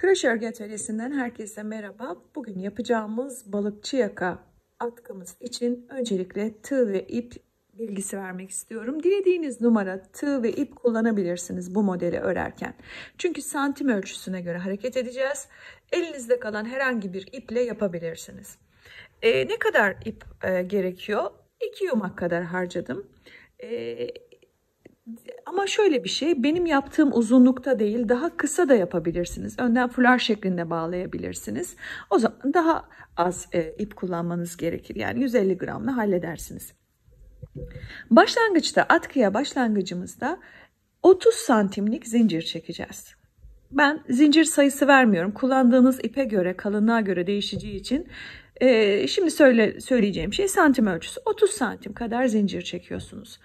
Kroşe örgü atölyesinden herkese merhaba. Bugün yapacağımız balıkçı yaka atkımız için öncelikle tığ ve ip bilgisi vermek istiyorum. Dilediğiniz numara tığ ve ip kullanabilirsiniz bu modeli örerken. Çünkü santim ölçüsüne göre hareket edeceğiz. Elinizde kalan herhangi bir iple yapabilirsiniz. Ne kadar ip gerekiyor? 2 yumak kadar harcadım. Ama şöyle bir şey, benim yaptığım uzunlukta değil, daha kısa da yapabilirsiniz. Önden fular şeklinde bağlayabilirsiniz. O zaman daha az ip kullanmanız gerekir. Yani 150 gramla halledersiniz. Başlangıçta, atkıya başlangıcımızda 30 santimlik zincir çekeceğiz. Ben zincir sayısı vermiyorum. Kullandığınız ipe göre, kalınlığa göre değişeceği için şimdi söyleyeceğim şey santim ölçüsü. 30 santim kadar zincir çekiyorsunuz.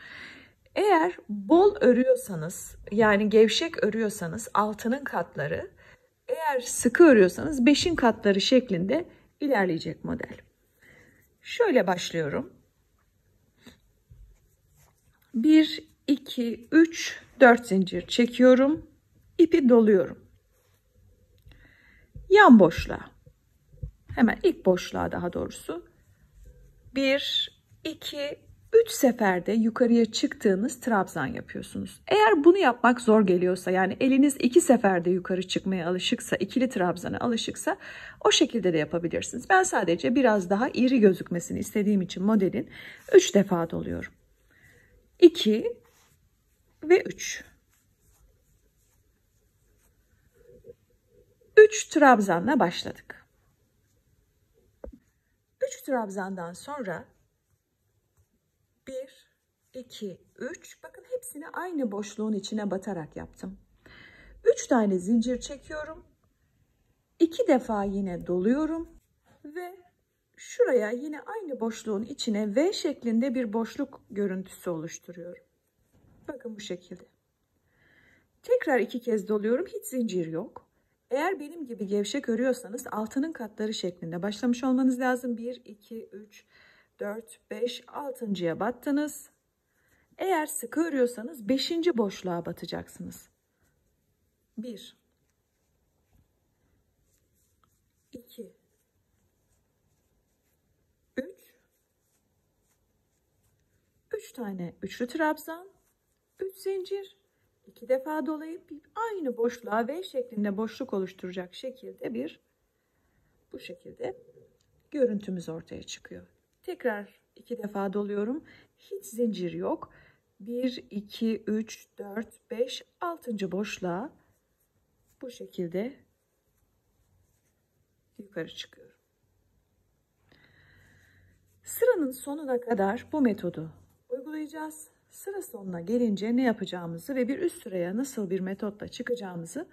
Eğer bol örüyorsanız, yani gevşek örüyorsanız altının katları, eğer sıkı örüyorsanız 5'in katları şeklinde ilerleyecek model. Şöyle başlıyorum. 1, 2, 3, 4 zincir çekiyorum. İpi doluyorum. Yan boşluğa, hemen ilk boşluğa daha doğrusu. 1, 2, 3 seferde yukarıya çıktığınız trabzan yapıyorsunuz. Eğer bunu yapmak zor geliyorsa, yani eliniz 2 seferde yukarı çıkmaya alışıksa, ikili trabzana alışıksa o şekilde de yapabilirsiniz. Ben sadece biraz daha iri gözükmesini istediğim için modelin 3 defa doluyorum. 2 ve 3. 3 trabzanla başladık. 3 trabzandan sonra 1, 2, 3. Bakın hepsini aynı boşluğun içine batarak yaptım. 3 tane zincir çekiyorum. 2 defa yine doluyorum. Ve şuraya yine aynı boşluğun içine V şeklinde bir boşluk görüntüsü oluşturuyorum. Bakın bu şekilde. Tekrar 2 kez doluyorum. Hiç zincir yok. Eğer benim gibi gevşek örüyorsanız altının katları şeklinde başlamış olmanız lazım. 1, 2, 3, 4, 5, 6.'ya battınız. Eğer sıkı örüyorsanız 5. boşluğa batacaksınız. 1, 2, 3, 3 tane üçlü trabzan, 3 zincir, 2 defa dolayıp aynı boşluğa V şeklinde boşluk oluşturacak şekilde bu şekilde görüntümüz ortaya çıkıyor. Tekrar 2 defa doluyorum. Hiç zincir yok. 1, 2, 3, 4, 5, 6. boşluğa bu şekilde yukarı çıkıyorum. Sıranın sonuna kadar bu metodu uygulayacağız. Sıra sonuna gelince ne yapacağımızı ve bir üst sıraya nasıl bir metotla çıkacağımızı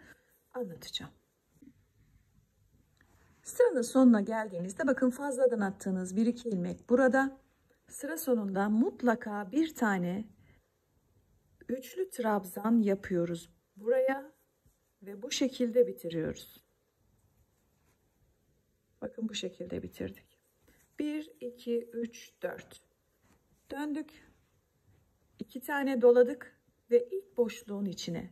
anlatacağım. Sıranın sonuna geldiğinizde bakın fazladan attığınız 1-2 ilmek burada. Sıra sonunda mutlaka bir tane üçlü trabzan yapıyoruz buraya ve bu şekilde bitiriyoruz. Bakın bu şekilde bitirdik. 1, 2, 3, 4. Döndük. 2 tane doladık ve ilk boşluğun içine.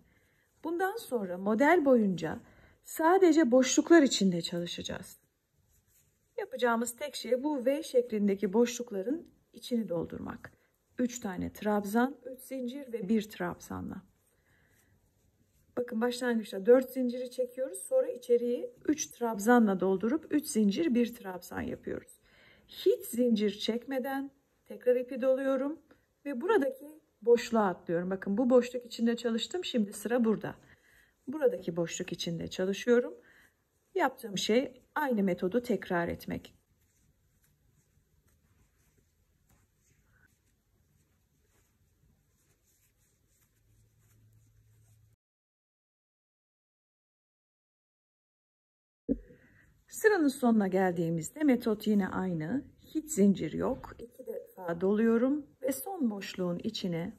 Bundan sonra model boyunca sadece boşluklar içinde çalışacağız. Yapacağımız tek şey bu V şeklindeki boşlukların içini doldurmak. 3 tane trabzan, 3 zincir ve 1 trabzanla. Bakın başlangıçta 4 zinciri çekiyoruz. Sonra içeriği 3 trabzanla doldurup 3 zincir 1 trabzan yapıyoruz. Hiç zincir çekmeden tekrar ipi doluyorum ve buradaki boşluğa atlıyorum. Bakın bu boşluk içinde çalıştım. Şimdi sıra burada. Buradaki boşluk içinde çalışıyorum. Yaptığım şey aynı metodu tekrar etmek. Sıranın sonuna geldiğimizde metot yine aynı. Hiç zincir yok. 2 defa doluyorum ve son boşluğun içine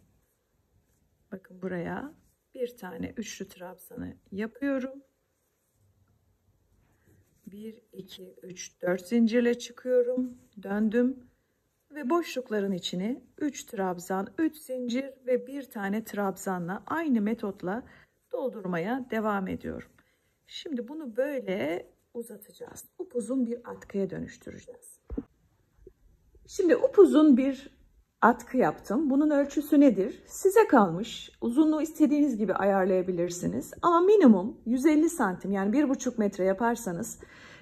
bakın buraya bir tane üçlü trabzanı yapıyorum. 1, 2, 3, 4 zincirle çıkıyorum. Döndüm ve boşlukların içine 3 trabzan, 3 zincir ve bir tane trabzanla aynı metotla doldurmaya devam ediyorum. Şimdi bunu böyle uzatacağız. Upuzun bir atkıya dönüştüreceğiz. Şimdi upuzun bir atkı yaptım. Bunun ölçüsü nedir? Size kalmış. Uzunluğu istediğiniz gibi ayarlayabilirsiniz. Ama minimum 150 santim, yani 1,5 metre yaparsanız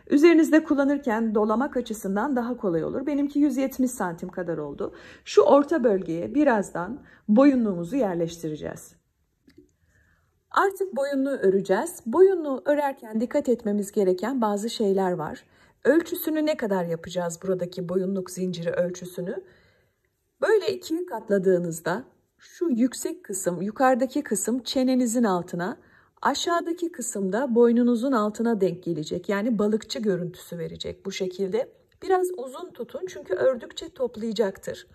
üzerinizde kullanırken dolamak açısından daha kolay olur. Benimki 170 santim kadar oldu. Şu orta bölgeye birazdan boyunluğumuzu yerleştireceğiz. Artık boyunluğu öreceğiz. Boyunluğu örerken dikkat etmemiz gereken bazı şeyler var. Ölçüsünü ne kadar yapacağız, buradaki boyunluk zinciri ölçüsünü? Böyle ikiye katladığınızda şu yüksek kısım, yukarıdaki kısım çenenizin altına, aşağıdaki kısımda boynunuzun altına denk gelecek. Yani balıkçı görüntüsü verecek bu şekilde. Biraz uzun tutun çünkü ördükçe toplayacaktır.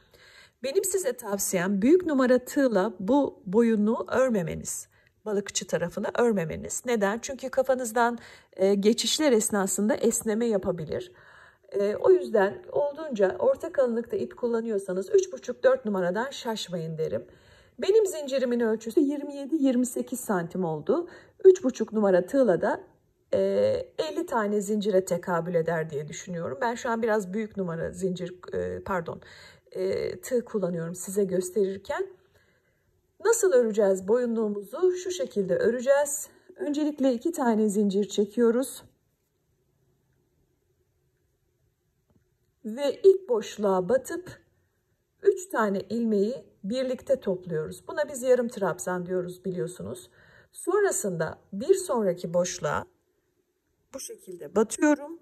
Benim size tavsiyem büyük numara tığla bu boyunluğu örmemeniz. Balıkçı tarafını örmemeniz. Neden? Çünkü kafanızdan geçişler esnasında esneme yapabilir. O yüzden olduğunca orta kalınlıkta ip kullanıyorsanız 3,5-4 numaradan şaşmayın derim. Benim zincirimin ölçüsü 27-28 santim oldu. 3,5 numara tığla da 50 tane zincire tekabül eder diye düşünüyorum. Ben şu an biraz büyük numara zincir tığ kullanıyorum size gösterirken. Nasıl öreceğiz boyunluğumuzu? Şu şekilde öreceğiz. Öncelikle 2 tane zincir çekiyoruz. Ve ilk boşluğa batıp 3 tane ilmeği birlikte topluyoruz. Buna biz yarım trabzan diyoruz biliyorsunuz. Sonrasında bir sonraki boşluğa bu şekilde batıyorum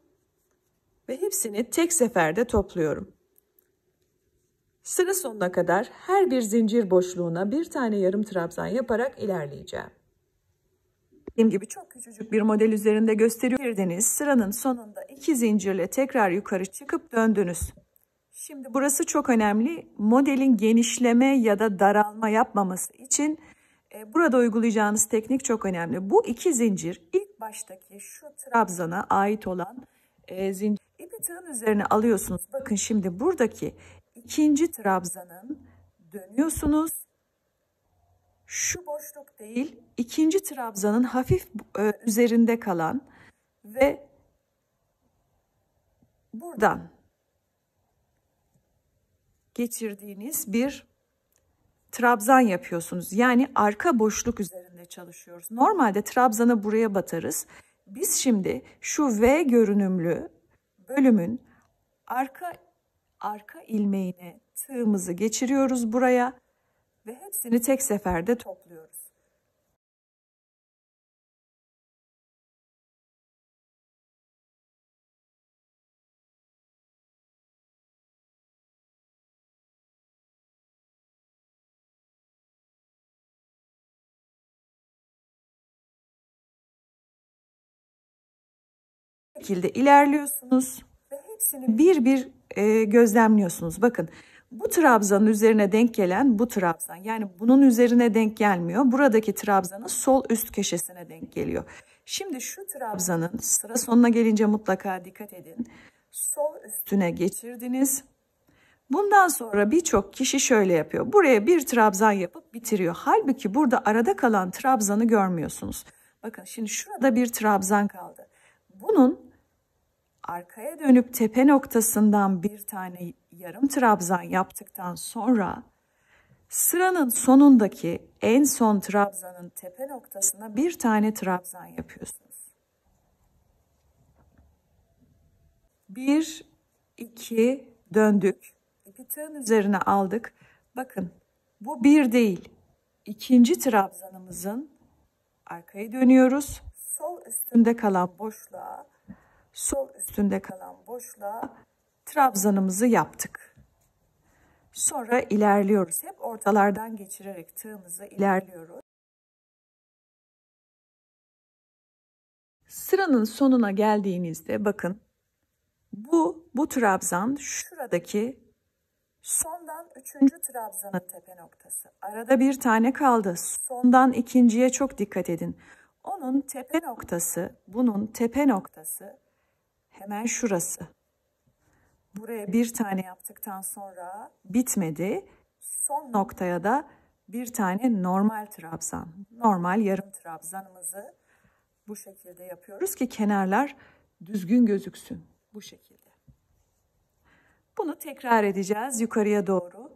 ve hepsini tek seferde topluyorum. Sıra sonuna kadar her bir zincir boşluğuna bir tane yarım trabzan yaparak ilerleyeceğim. Dediğim gibi çok küçücük bir model üzerinde gösteriyorsunuz. Sıranın sonunda 2 zincirle tekrar yukarı çıkıp döndünüz. Şimdi burası çok önemli. Modelin genişleme ya da daralma yapmaması için burada uygulayacağınız teknik çok önemli. Bu 2 zincir ilk baştaki şu trabzana ait olan zincir. İpi tığın üzerine alıyorsunuz. Bakın şimdi buradaki ikinci trabzanın dönüyorsunuz. Şu boşluk değil, ikinci trabzanın hafif üzerinde kalan ve buradan geçirdiğiniz bir trabzan yapıyorsunuz. Yani arka boşluk üzerinde çalışıyoruz. Normalde trabzanı buraya batarız. Biz şimdi şu V görünümlü bölümün arka ilmeğine tığımızı geçiriyoruz buraya ve hepsini tek seferde topluyoruz. Bu şekilde ilerliyorsunuz ve hepsini bir bir gözlemliyorsunuz. Bakın bu trabzanın üzerine denk gelen bu trabzan, yani bunun üzerine denk gelmiyor. Buradaki trabzanın sol üst köşesine denk geliyor. Şimdi şu trabzanın sıra sonuna gelince mutlaka dikkat edin. Sol üstüne geçirdiniz. Bundan sonra birçok kişi şöyle yapıyor. Buraya bir trabzan yapıp bitiriyor. Halbuki burada arada kalan trabzanı görmüyorsunuz. Bakın şimdi şurada bir trabzan kaldı. Bunun arkaya dönüp tepe noktasından bir tane yarım trabzan yaptıktan sonra sıranın sonundaki en son trabzanın tepe noktasına bir tane trabzan yapıyorsunuz. 1, 2 döndük. İpi tığın üzerine aldık. Bakın bu bir değil. İkinci trabzanımızın arkaya dönüyoruz. Sol üstünde kalan boşluğa trabzanımızı yaptık. Sonra ilerliyoruz. Hep ortalardan geçirerek tığımızı ilerliyoruz. Sıranın sonuna geldiğinizde bakın bu trabzan şuradaki sondan 3. trabzanın tepe noktası. Arada bir tane kaldı. Sondan ikinciye çok dikkat edin. Onun tepe noktası, bunun tepe noktası hemen şurası. Buraya bir tane yaptıktan sonra bitmedi. Son noktaya da bir tane normal trabzan, normal yarım trabzanımızı Bu şekilde yapıyoruz ki kenarlar düzgün gözüksün. Bu şekilde. Bunu tekrar edeceğiz yukarıya doğru.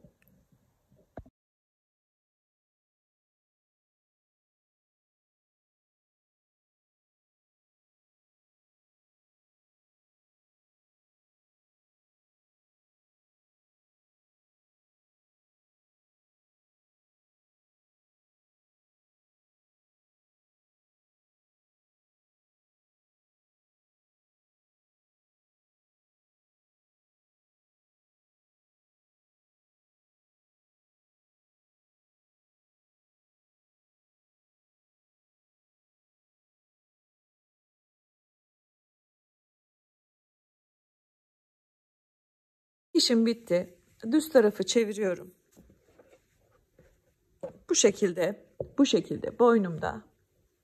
İşim bitti. Düz tarafı çeviriyorum. Bu şekilde boynumda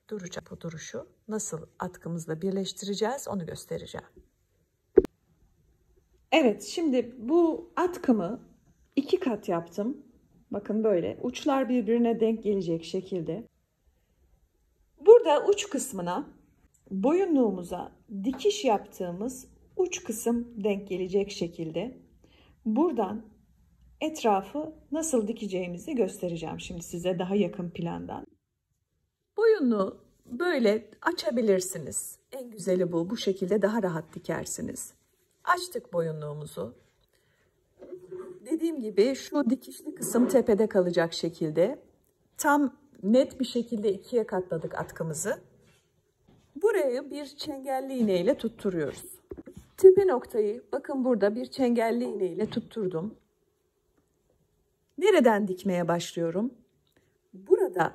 duracak bu duruşu. Nasıl atkımızla birleştireceğiz onu göstereceğim. Evet, şimdi bu atkımı 2 kat yaptım. Bakın böyle uçlar birbirine denk gelecek şekilde. Burada uç kısmına boyunluğumuza dikiş yaptığımız uç kısım denk gelecek şekilde. Buradan etrafı nasıl dikeceğimizi göstereceğim şimdi size daha yakın plandan. Boyunluğu böyle açabilirsiniz. En güzeli bu. Bu şekilde daha rahat dikersiniz. Açtık boyunluğumuzu. Dediğim gibi şu dikişli kısım tepede kalacak şekilde tam net bir şekilde 2'ye katladık atkımızı. Burayı bir çengelli iğne ile tutturuyoruz. Tepe noktayı bakın burada bir çengelli iğne ile tutturdum. Nereden dikmeye başlıyorum? Burada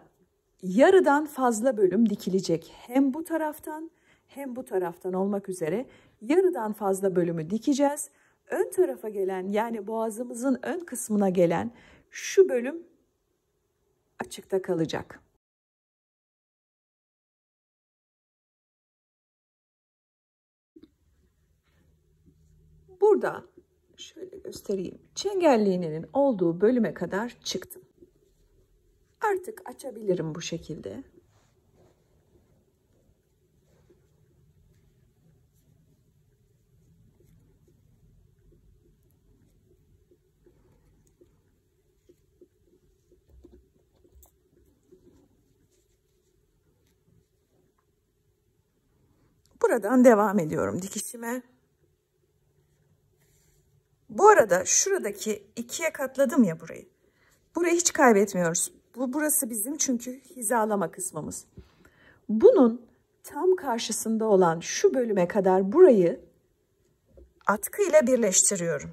yarıdan fazla bölüm dikilecek. Hem bu taraftan hem bu taraftan olmak üzere yarıdan fazla bölümü dikeceğiz. Ön tarafa gelen yani boğazımızın ön kısmına gelen şu bölüm açıkta kalacak. Burada şöyle göstereyim. Çengelli iğnenin olduğu bölüme kadar çıktım. Artık açabilirim bu şekilde. Buradan devam ediyorum dikişime. Bu arada şuradaki 2'ye katladım ya burayı. Burayı hiç kaybetmiyoruz. Burası bizim çünkü hizalama kısmımız. Bunun tam karşısında olan şu bölüme kadar burayı atkıyla birleştiriyorum.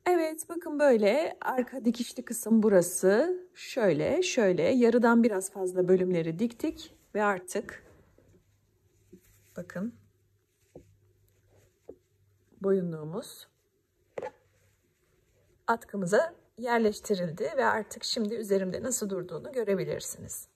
Evet, bakın böyle arka dikişli kısım burası. Şöyle yarıdan biraz fazla bölümleri diktik ve artık bakın boyunluğumuz atkımıza yerleştirildi ve artık şimdi üzerimde nasıl durduğunu görebilirsiniz.